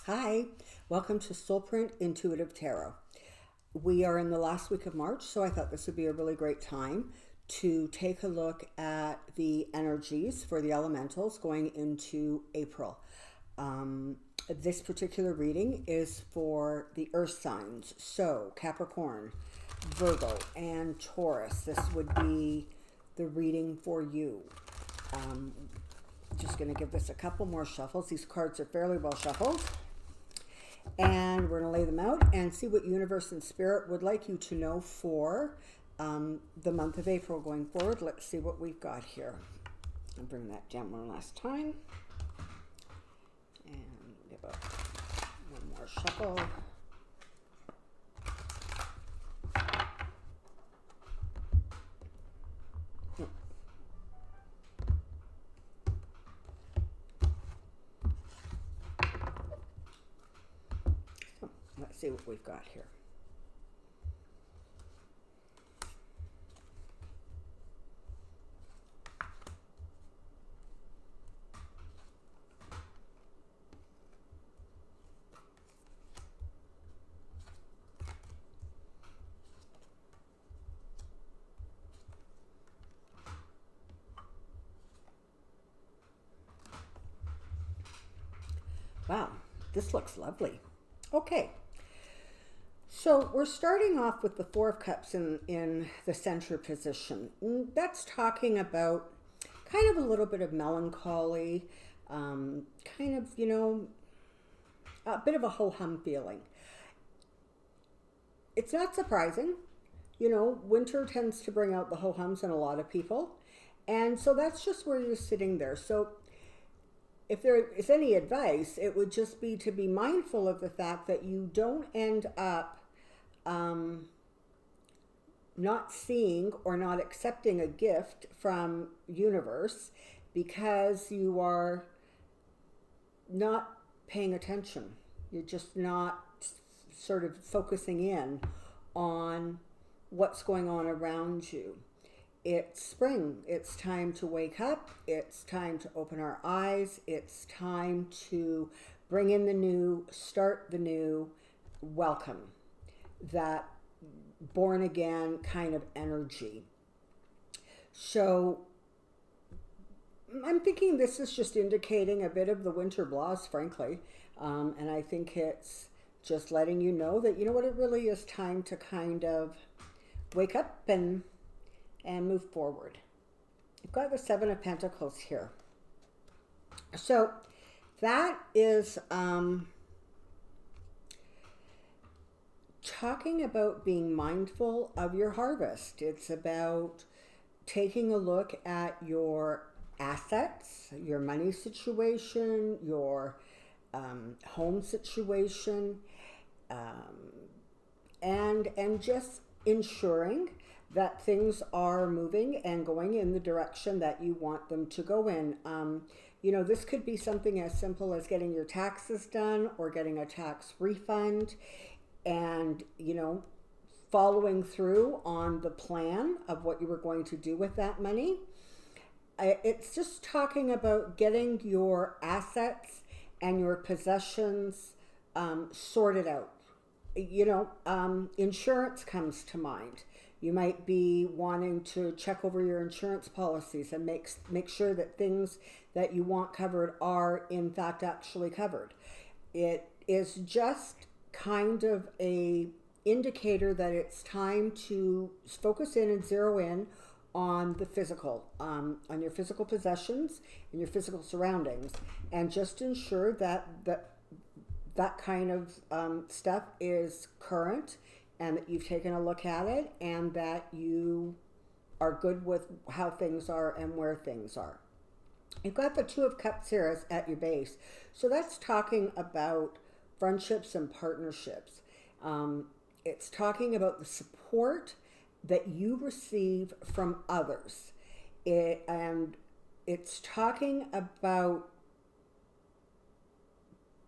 Hi, welcome to Soulprint Intuitive Tarot. We are in the last week of March, so I thought this would be a really great time to take a look at the energies for the elementals going into April. Um, this particular reading is for the earth signs, so Capricorn, Virgo, and Taurus. This would be the reading for you. Um, just going to give this a couple more shuffles. These cards are fairly well shuffled. And we're going to lay them out and see what universe and spirit would like you to know for the month of April going forward. Let's see what we've got here. I'll bring that down one last time. And give a one more shuffle. So let's see what we've got here. Wow, this looks lovely. Okay, so we're starting off with the Four of Cups in the center position. That's talking about kind of a little bit of melancholy, kind of, a bit of a ho-hum feeling. It's not surprising. Winter tends to bring out the ho-hums in a lot of people. And so that's just where you're sitting there. So if there is any advice, it would just be to be mindful of the fact that you don't end up not seeing or not accepting a gift from universe because you are not paying attention. You're just not sort of focusing in on what's going on around you. It's spring. It's time to wake up. It's time to open our eyes. It's time to bring in the new, start the new, welcome that born again kind of energy. So I'm thinking this is just indicating a bit of the winter blahs, frankly. And I think it's just letting you know that, it really is time to kind of wake up and move forward. You've got the Seven of Pentacles here. So that is talking about being mindful of your harvest. It's about taking a look at your assets, your money situation, your home situation, and just ensuring that things are moving and going in the direction that you want them to go in. This could be something as simple as getting your taxes done or getting a tax refund and, following through on the plan of what you were going to do with that money. It's just talking about getting your assets and your possessions sorted out. Insurance comes to mind. You might be wanting to check over your insurance policies and make sure that things that you want covered are in fact actually covered. It is just kind of a indicator that it's time to focus in and zero in on the physical, on your physical possessions and your physical surroundings, and just ensure that kind of stuff is current and that you've taken a look at it and that you are good with how things are and where things are. You've got the Two of Cups here at your base. So that's talking about friendships and partnerships. It's talking about the support that you receive from others. And it's talking about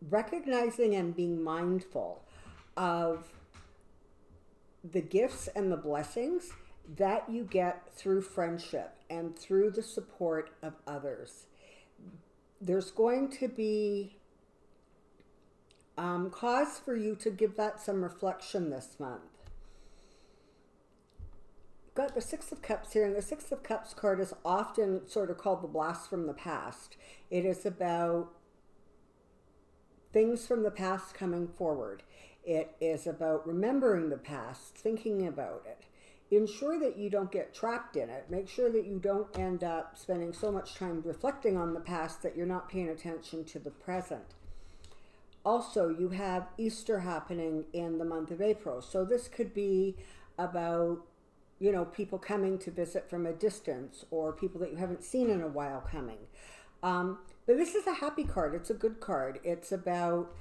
recognizing and being mindful of the gifts and the blessings that you get through friendship and through the support of others. There's going to be cause for you to give that some reflection this month. Got the Six of Cups here, and the Six of Cups card is often sort of called the blast from the past. It is about things from the past coming forward. It is about remembering the past, thinking about it. Ensure that you don't get trapped in it. Make sure that you don't end up spending so much time reflecting on the past that you're not paying attention to the present. Also, you have Easter happening in the month of April. So this could be about, people coming to visit from a distance, or people that you haven't seen in a while coming. But this is a happy card. It's a good card. It's about,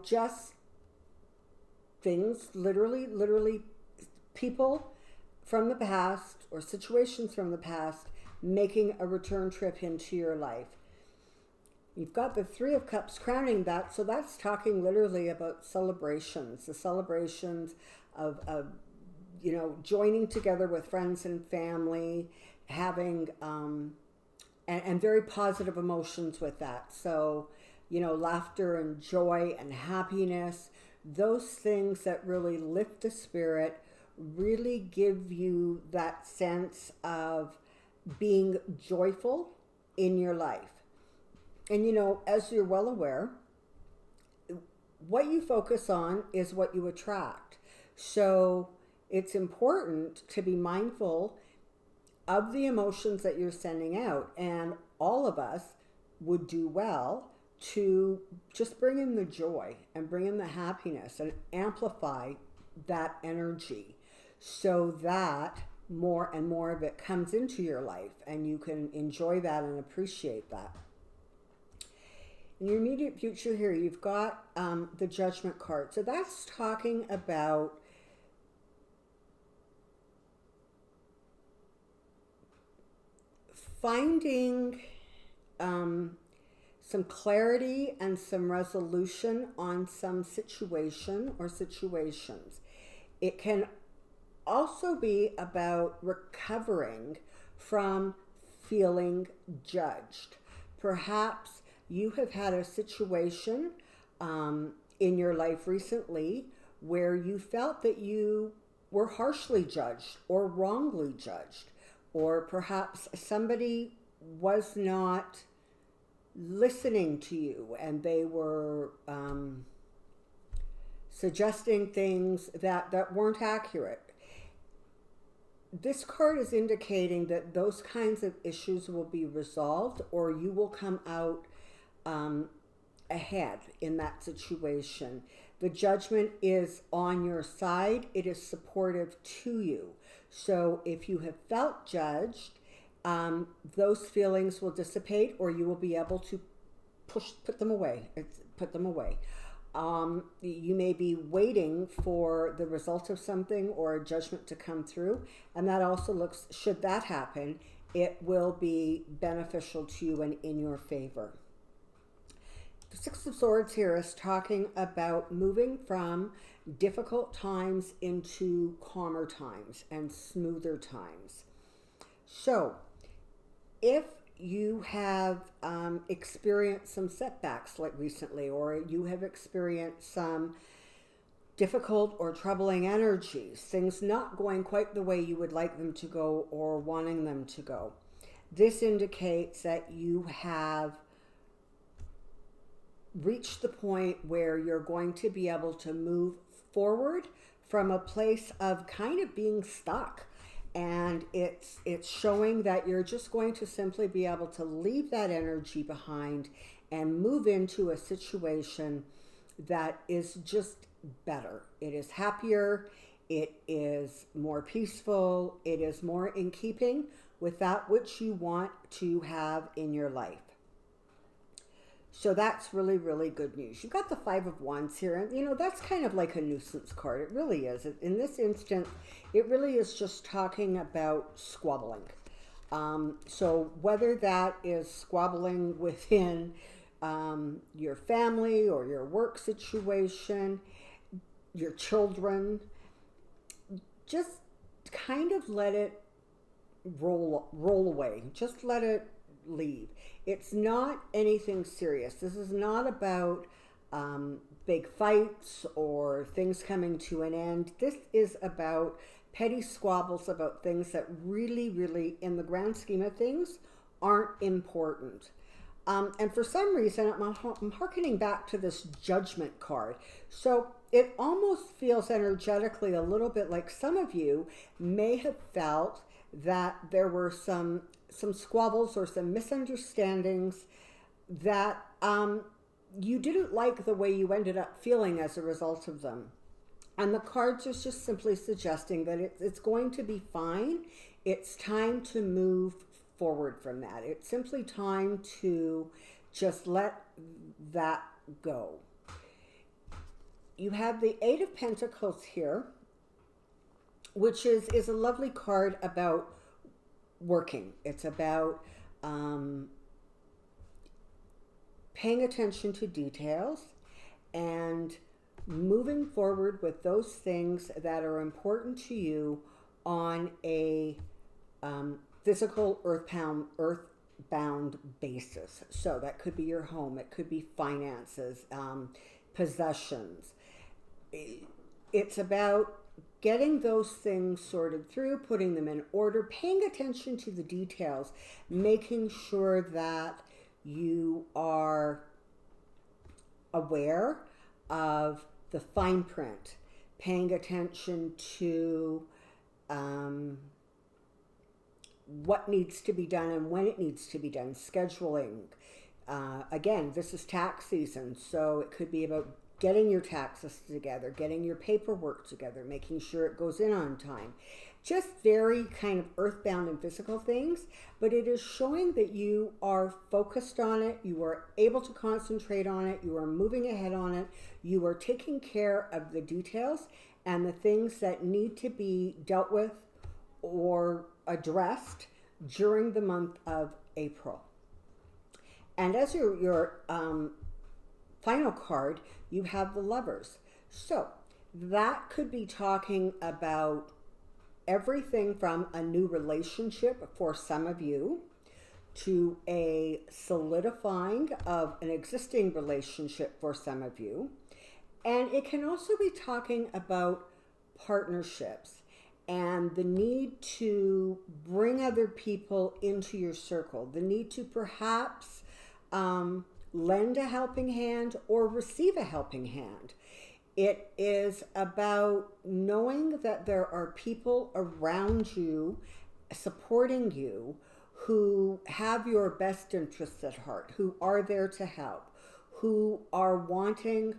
just things, literally people from the past or situations from the past making a return trip into your life. You've got the Three of Cups crowning that, so that's talking literally about celebrations, the celebrations of joining together with friends and family, having, and very positive emotions with that. So, laughter and joy and happiness, those things that really lift the spirit, really give you that sense of being joyful in your life. And as you're well aware, what you focus on is what you attract. So it's important to be mindful of the emotions that you're sending out. And all of us would do well to just bring in the joy and bring in the happiness and amplify that energy so that more and more of it comes into your life and you can enjoy that and appreciate that. In your immediate future here, you've got the Judgment card. So that's talking about finding some clarity and some resolution on some situation or situations. It can also be about recovering from feeling judged. Perhaps you have had a situation in your life recently where you felt that you were harshly judged or wrongly judged, or perhaps somebody was not listening to you and they were suggesting things that weren't accurate. This card is indicating that those kinds of issues will be resolved, or you will come out ahead in that situation. The Judgment is on your side. It is supportive to you. So if you have felt judged, those feelings will dissipate, or you will be able to put them away. You may be waiting for the result of something or a judgment to come through, and that also looks, should that happen, it will be beneficial to you and in your favor. The Six of Swords here is talking about moving from difficult times into calmer times and smoother times. So, if you have experienced some setbacks like recently, or you have experienced some difficult or troubling energies, things not going quite the way you would like them to go or wanting them to go, this indicates that you have reached the point where you're going to be able to move forward from a place of kind of being stuck. And it's showing that you're just going to simply be able to leave that energy behind and move into a situation that is just better. It is happier, it is more peaceful, it is more in keeping with that which you want to have in your life. So that's really, really good news. You've got the Five of Wands here, and that's kind of like a nuisance card. It really is. In this instance, it really is just talking about squabbling. So whether that is squabbling within your family or your work situation, your children, just kind of let it roll away. Just let it leave. It's not anything serious. This is not about big fights or things coming to an end. This is about petty squabbles about things that really, really, in the grand scheme of things, aren't important. And for some reason, I'm hearkening back to this judgment card. So it almost feels energetically a little bit like some of you may have felt that there were some squabbles or some misunderstandings that you didn't like the way you ended up feeling as a result of them. And the cards are just simply suggesting that it's going to be fine. It's time to move forward from that. It's simply time to just let that go. You have the Eight of Pentacles here, which is a lovely card about working. It's about paying attention to details and moving forward with those things that are important to you on a physical earthbound basis. So that could be your home, it could be finances, possessions. It's about getting those things sorted through, putting them in order, paying attention to the details, making sure that you are aware of the fine print, paying attention to what needs to be done and when it needs to be done, scheduling. Again, this is tax season, so it could be about getting your taxes together, getting your paperwork together, making sure it goes in on time. Just very kind of earthbound and physical things, but it is showing that you are focused on it, you are able to concentrate on it, you are moving ahead on it, you are taking care of the details and the things that need to be dealt with or addressed during the month of April. And as your final card, you have the Lovers. So that could be talking about everything from a new relationship for some of you to a solidifying of an existing relationship for some of you. And it can also be talking about partnerships and the need to bring other people into your circle, the need to perhaps lend a helping hand or receive a helping hand. It is about knowing that there are people around you supporting you who have your best interests at heart, who are there to help, who are wanting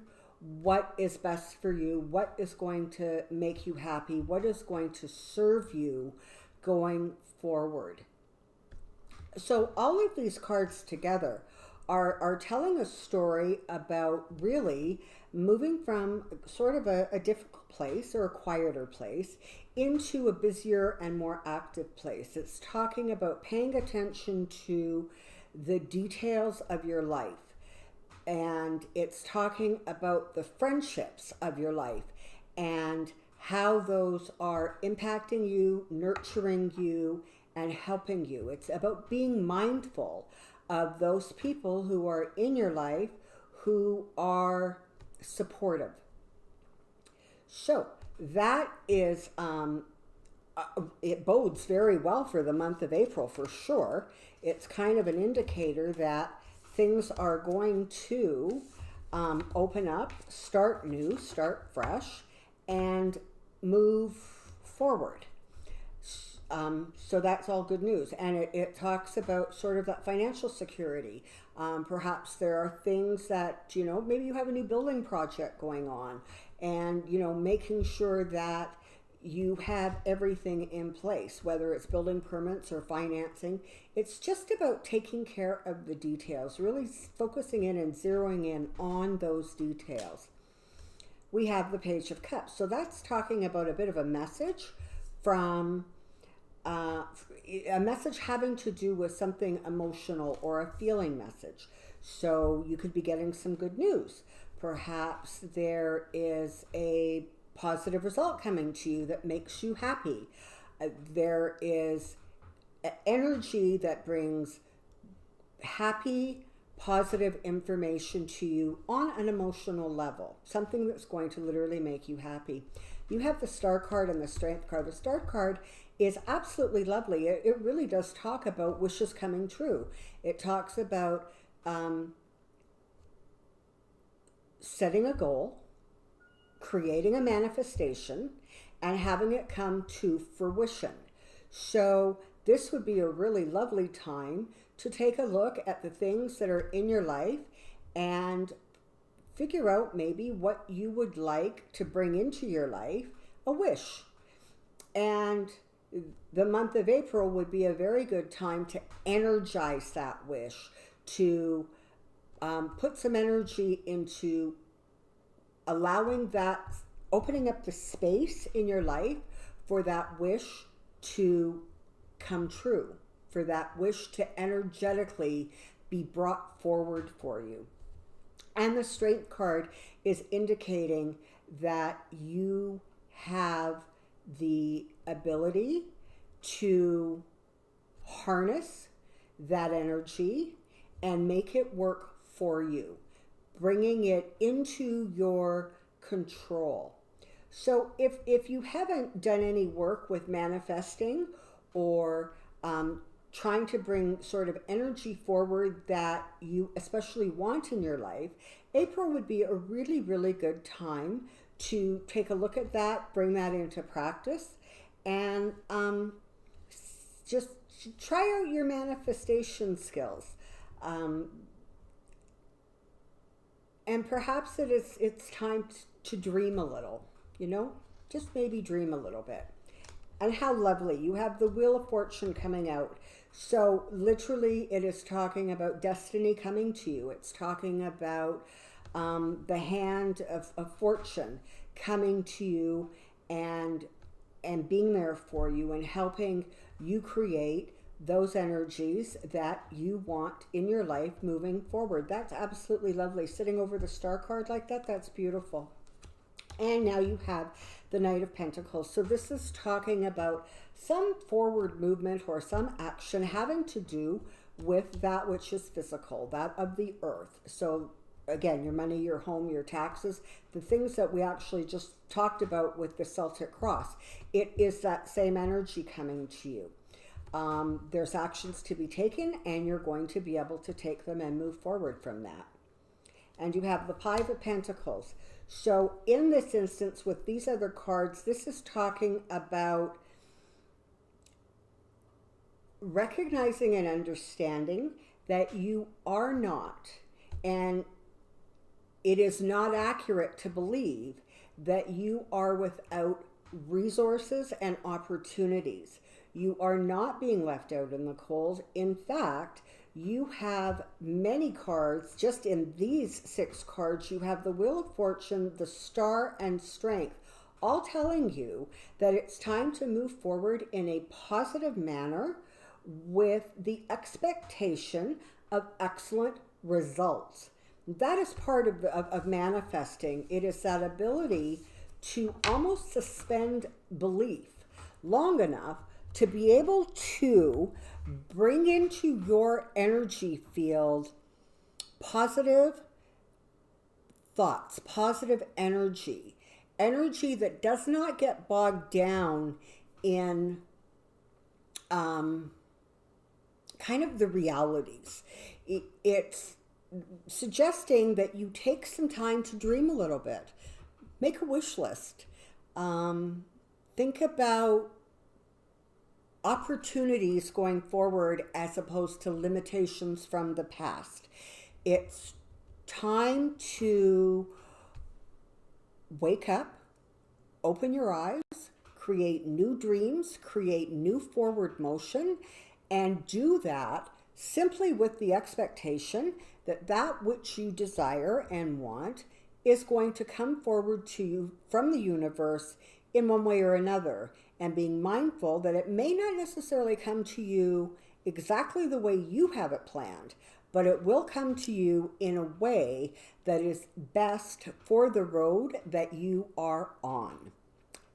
what is best for you, what is going to make you happy, what is going to serve you going forward. So all of these cards together are telling a story about really moving from sort of a difficult place or a quieter place into a busier and more active place. It's talking about paying attention to the details of your life. And it's talking about the friendships of your life and how those are impacting you, nurturing you, and helping you. It's about being mindful of those people who are in your life who are supportive. So that is, it bodes very well for the month of April for sure. It's kind of an indicator that things are going to open up, start new, start fresh, and move forward. So that's all good news. And it talks about sort of that financial security. Perhaps there are things that, maybe you have a new building project going on and, making sure that you have everything in place, whether it's building permits or financing. It's just about taking care of the details, really focusing in and zeroing in on those details. We have the Page of Cups. So that's talking about a bit of a message from a message having to do with something emotional or a feeling message. So you could be getting some good news. Perhaps there is a positive result coming to you that makes you happy. There is energy that brings happy, positive information to you on an emotional level, something that's going to literally make you happy. You have the Star card and the Strength card. The Star card is absolutely lovely. It really does talk about wishes coming true. It talks about setting a goal, creating a manifestation, and having it come to fruition. So this would be a really lovely time to take a look at the things that are in your life and figure out maybe what you would like to bring into your life, a wish. And the month of April would be a very good time to energize that wish, to put some energy into allowing that, opening up the space in your life for that wish to come true, for that wish to energetically be brought forward for you. And the Strength card is indicating that you have the ability to harness that energy and make it work for you, bringing it into your control. So if you haven't done any work with manifesting or trying to bring sort of energy forward that you especially want in your life, April would be a really, really good time to take a look at that, bring that into practice, and just try out your manifestation skills. And perhaps it's time to dream a little, just maybe dream a little bit. And how lovely. You have the Wheel of Fortune coming out. So literally it is talking about destiny coming to you. It's talking about the hand of fortune coming to you and being there for you and helping you create those energies that you want in your life moving forward. That's absolutely lovely. Sitting over the Star card like that, that's beautiful. And now you have the Knight of Pentacles. So this is talking about some forward movement or some action having to do with that which is physical, that of the earth. So again, your money, your home, your taxes, the things that we actually just talked about with the Celtic Cross. It is that same energy coming to you. There's actions to be taken, and you're going to be able to take them and move forward from that. And you have the Five of Pentacles. So in this instance, with these other cards, this is talking about recognizing and understanding that you are not, and it is not accurate to believe that you are without resources and opportunities. You are not being left out in the cold. In fact, you have many cards. Just in these 6 cards, you have the Wheel of Fortune, the Star, and Strength, all telling you that it's time to move forward in a positive manner with the expectation of excellent results. That is part of manifesting. It is that ability to almost suspend belief long enough to be able to bring into your energy field positive thoughts, positive energy that does not get bogged down in kind of the realities. It's suggesting that you take some time to dream a little bit. Make a wish list. Think about opportunities going forward as opposed to limitations from the past. It's time to wake up, open your eyes, create new dreams, create new forward motion, and do that simply with the expectation that that which you desire and want is going to come forward to you from the universe in one way or another, and being mindful that it may not necessarily come to you exactly the way you have it planned, but it will come to you in a way that is best for the road that you are on.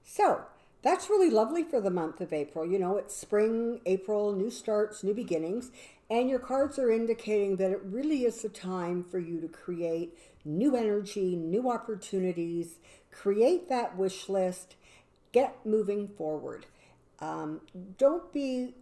So that's really lovely for the month of April. It's spring, April, new starts, new beginnings. And your cards are indicating that it really is the time for you to create new energy, new opportunities, create that wish list, get moving forward. Um, don't be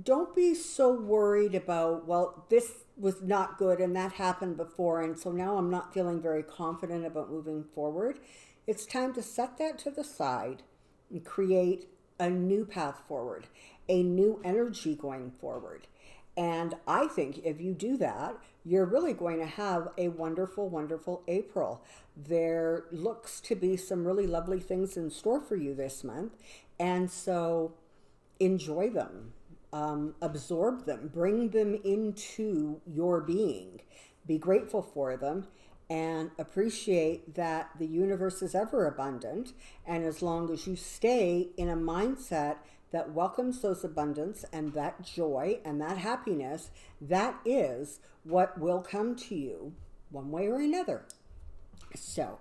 don't be so worried about, well, this was not good and that happened before, and so now I'm not feeling very confident about moving forward. It's time to set that to the side and create a new path forward, a new energy going forward. And I think if you do that, you're really going to have a wonderful, wonderful April. There looks to be some really lovely things in store for you this month. And so enjoy them, absorb them, bring them into your being, be grateful for them, and appreciate that the universe is ever abundant. And as long as you stay in a mindset that welcomes those abundance and that joy and that happiness, that is what will come to you one way or another. So,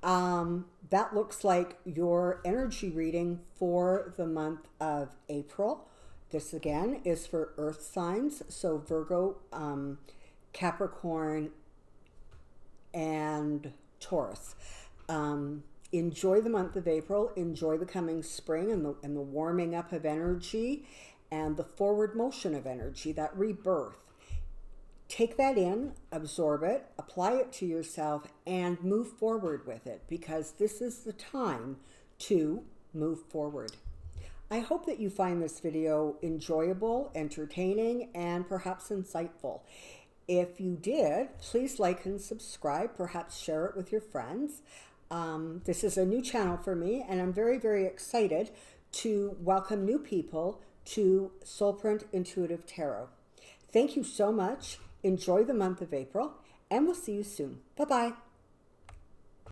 that looks like your energy reading for the month of April. This again is for earth signs, so Virgo, Capricorn, and Taurus. Enjoy the month of April. Enjoy the coming spring and the warming up of energy and the forward motion of energy, that rebirth. Take that in, absorb it, apply it to yourself, and move forward with it, because this is the time to move forward. I hope that you find this video enjoyable, entertaining, and perhaps insightful. If you did, please like and subscribe, perhaps share it with your friends. This is a new channel for me, and I'm very, very excited to welcome new people to Soulprint Intuitive Tarot. Thank you so much. Enjoy the month of April, and we'll see you soon. Bye-bye.